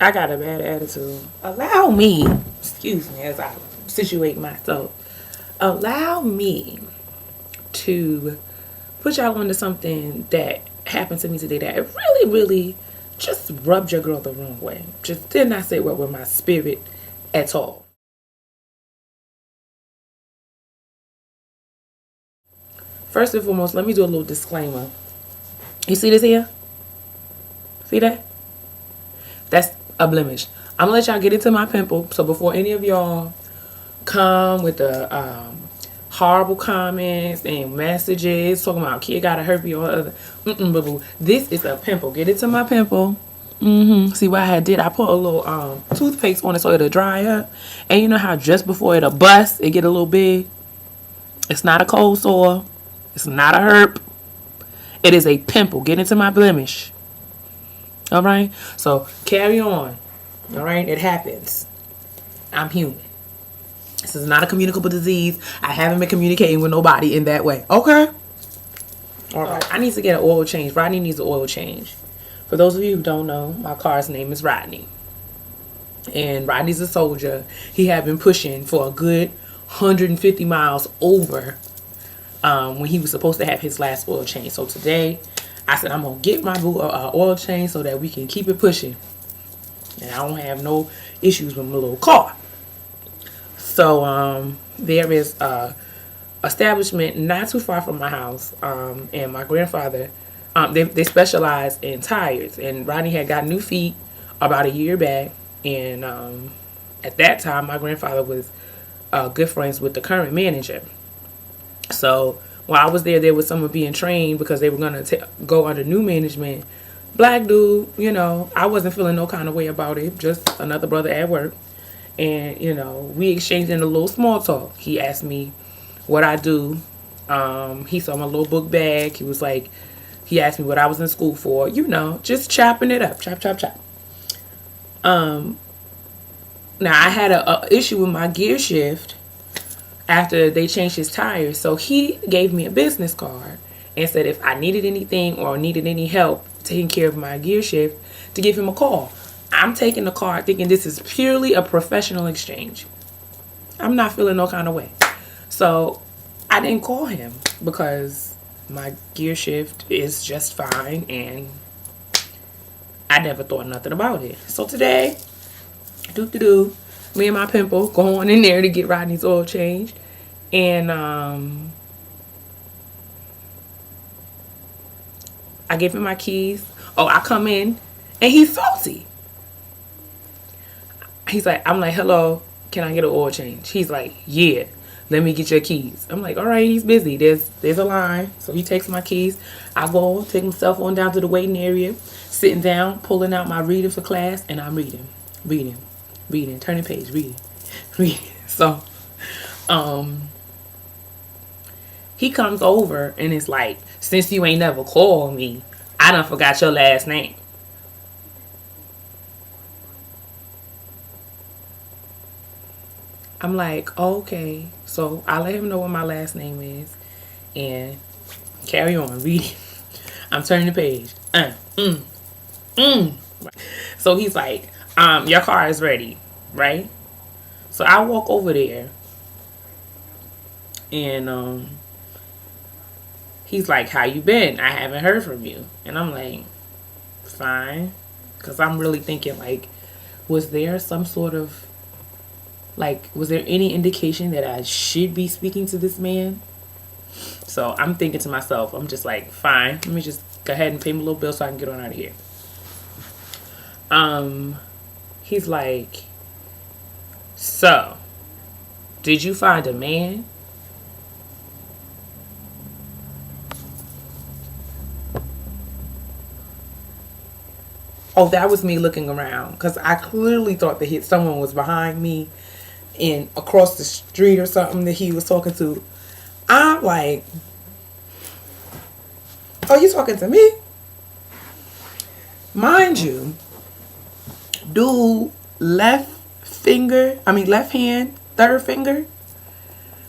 I got a bad attitude. Allow me, excuse me, as I situate myself. Allow me to put y'all onto something that happened to me today that really, really just rubbed your girl the wrong way. Just did not sit well with my spirit at all. First and foremost, let me do a little disclaimer. You see this here? See that? That's a blemish. I'm gonna let y'all get into my pimple. So before any of y'all come with the horrible comments and messages talking about kid got a herpes or other, boo-boo. This is a pimple. Get into my pimple. See what I did? I put a little toothpaste on it so it'll dry up. And you know how just before it'll bust, it get a little big. It's not a cold sore. It's not a herp. It is a pimple. Get into my blemish. All right? So carry on. All right? It happens. I'm human. This is not a communicable disease. I haven't been communicating with nobody in that way. Okay? All right. I need to get an oil change. Rodney needs an oil change. For those of you who don't know, my car's name is Rodney. And Rodney's a soldier. He had been pushing for a good 150 miles over when he was supposed to have his last oil change. So today, I said I'm going to get my oil change so that we can keep it pushing. And I don't have no issues with my little car. So there is a establishment not too far from my house. And my grandfather, they specialize in tires. And Rodney had got new feet about a year back. And at that time, my grandfather was good friends with the current manager. So while I was there was someone being trained because they were going to go under new management. Black dude, you know, I wasn't feeling no kind of way about it. Just another brother at work. And, you know, we exchanged in a little small talk. He asked me what I do. He saw my little book bag. He asked me what I was in school for. You know, just chopping it up. Chop, chop, chop. Now, I had a issue with my gear shift after they changed his tires. So he gave me a business card and said if I needed anything or needed any help taking care of my gear shift, to give him a call. I'm taking the card thinking this is purely a professional exchange. I'm not feeling no kind of way. So I didn't call him because my gear shift is just fine and I never thought nothing about it. So today, me and my pimple going in there to get Rodney's oil changed. And I give him my keys. Oh, I come in and he's salty. I'm like, hello, can I get an oil change? He's like, yeah, let me get your keys. I'm like, all right, he's busy. There's a line. So he takes my keys. I go, take myself on down to the waiting area, sitting down, pulling out my reader for class, and I'm reading, turning page, reading. So, he comes over and is like, since you ain't never called me, I done forgot your last name. I'm like, okay. So I let him know what my last name is and carry on reading. I'm turning the page. So he's like, your car is ready, right? So I walk over there and he's like, how you been? I haven't heard from you. And I'm like, fine. Because I'm really thinking, like, was there some sort of, like, was there any indication that I should be speaking to this man? So I'm thinking to myself, I'm just like, fine. Let me just go ahead and pay my little bill so I can get on out of here. He's like, so, did you find a man? Oh, that was me looking around because I clearly thought that someone was behind me and across the street or something that he was talking to. I'm like, oh, you talking to me? Mind you, dude, left hand, third finger,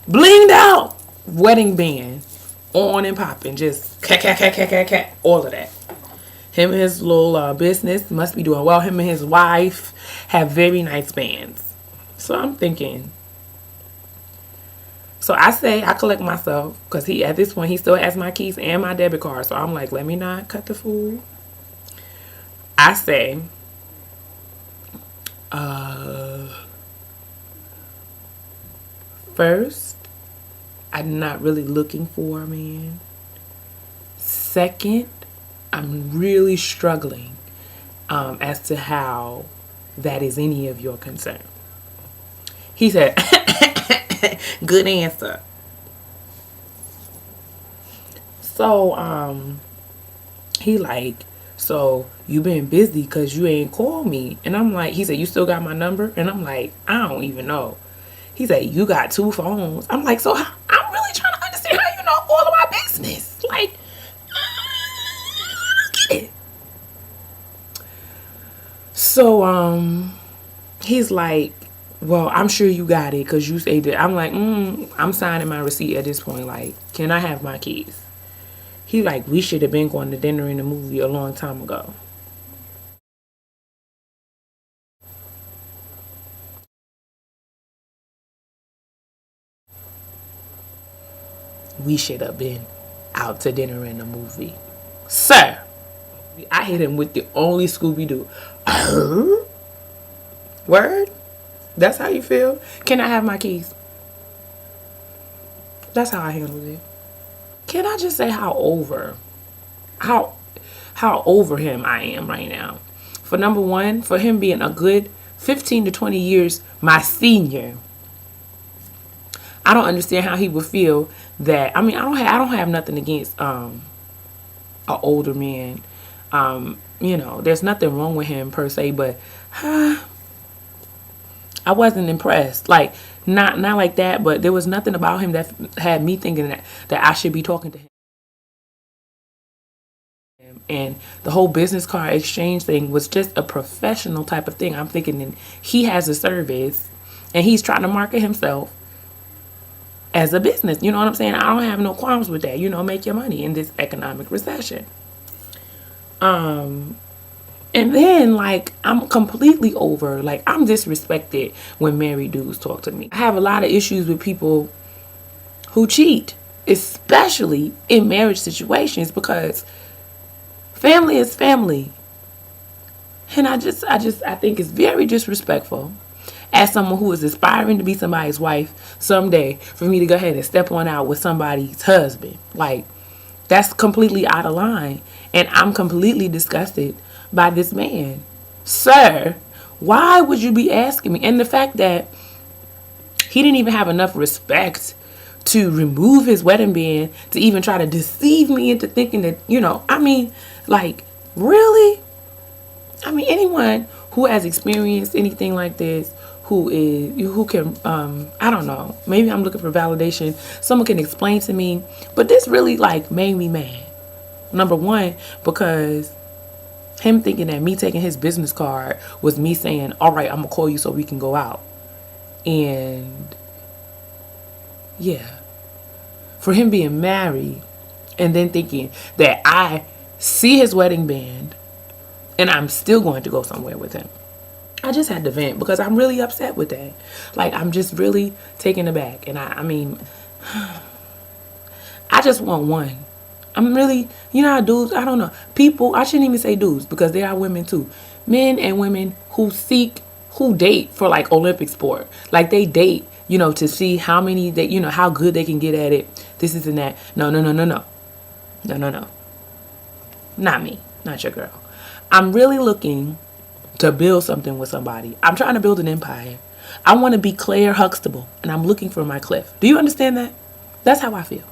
blinged out, wedding band, on and popping, just cat, all of that. Him and his little business must be doing well. Him and his wife have very nice bands. So I'm thinking. So I say I collect myself because he at this point he still has my keys and my debit card. So I'm like, let me not cut the fool. I say, first, I'm not really looking for a man. Second, I'm really struggling as to how that is any of your concern. He said, good answer. So, he like, so you been busy because you ain't called me. And I'm like, he said, you still got my number? And I'm like, I don't even know. He said, you got 2 phones. I'm like, so I'm really trying to understand how you know all of my business. Like, I don't get it. So, he's like, well, I'm sure you got it because you say that. I'm like, I'm signing my receipt at this point. Like, can I have my keys? He like, we should have been going to dinner and a movie a long time ago. We should have been out to dinner and a movie. Sir, I hit him with the only Scooby-Doo. Word? That's how you feel? Can I have my keys? That's how I handled it. Can I just say how over him I am right now? For number one, for him being a good 15 to 20 years my senior, I don't understand how he would feel that. I mean, I don't have nothing against an older man. You know, there's nothing wrong with him per se, but I wasn't impressed. Like, not like that, but there was nothing about him that had me thinking that I should be talking to him. And the whole business card exchange thing was just a professional type of thing. I'm thinking that he has a service and he's trying to market himself as a business. You know what I'm saying? I don't have no qualms with that. You know, make your money in this economic recession. And then, like, I'm completely over. Like, I'm disrespected when married dudes talk to me. I have a lot of issues with people who cheat, especially in marriage situations, because family is family. And I think it's very disrespectful as someone who is aspiring to be somebody's wife someday for me to go ahead and step on out with somebody's husband. Like, that's completely out of line. And I'm completely disgusted by this man. Sir, why would you be asking me? And the fact that he didn't even have enough respect to remove his wedding band to even try to deceive me into thinking that, you know, I mean, like, really? I mean, anyone who has experienced anything like this, who can, I don't know, maybe I'm looking for validation. Someone can explain to me, but this really, like, made me mad. Number one, because him thinking that me taking his business card was me saying, all right, I'm going to call you so we can go out. And yeah, for him being married and then thinking that I see his wedding band and I'm still going to go somewhere with him. I just had to vent because I'm really upset with that. Like, I'm just really taken aback. And I mean, I just want one. I'm really, you know how dudes, I don't know. People, I shouldn't even say dudes because there are women too. Men and women who date for like Olympic sport. Like, they date, you know, to see how many they, you know, how good they can get at it. This, and that. No. Not me. Not your girl. I'm really looking to build something with somebody. I'm trying to build an empire. I want to be Claire Huxtable, and I'm looking for my cliff. Do you understand that? That's how I feel.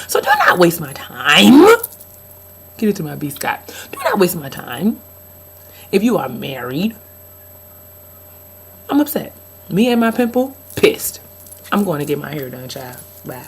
So do not waste my time. Get it to my B. Scott. Do not waste my time. If you are married, I'm upset. Me and my pimple, pissed. I'm going to get my hair done, child. Bye.